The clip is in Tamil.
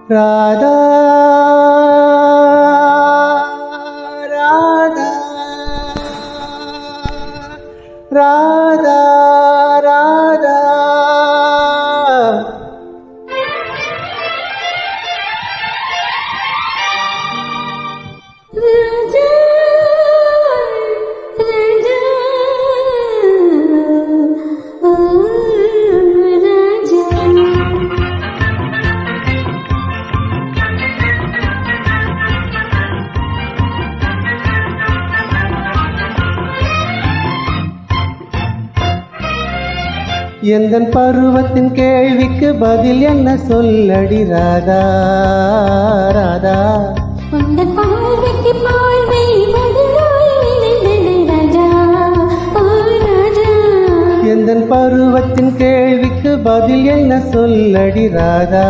ராதா ராதா ராதா ராதா எந்தன் பருவத்தின் கேள்விக்கு பதில் என்ன சொல்லடி ராதா ராதா எந்தன் பருவத்தின் கேள்விக்கு பதில் என்ன சொல்லடி ராதா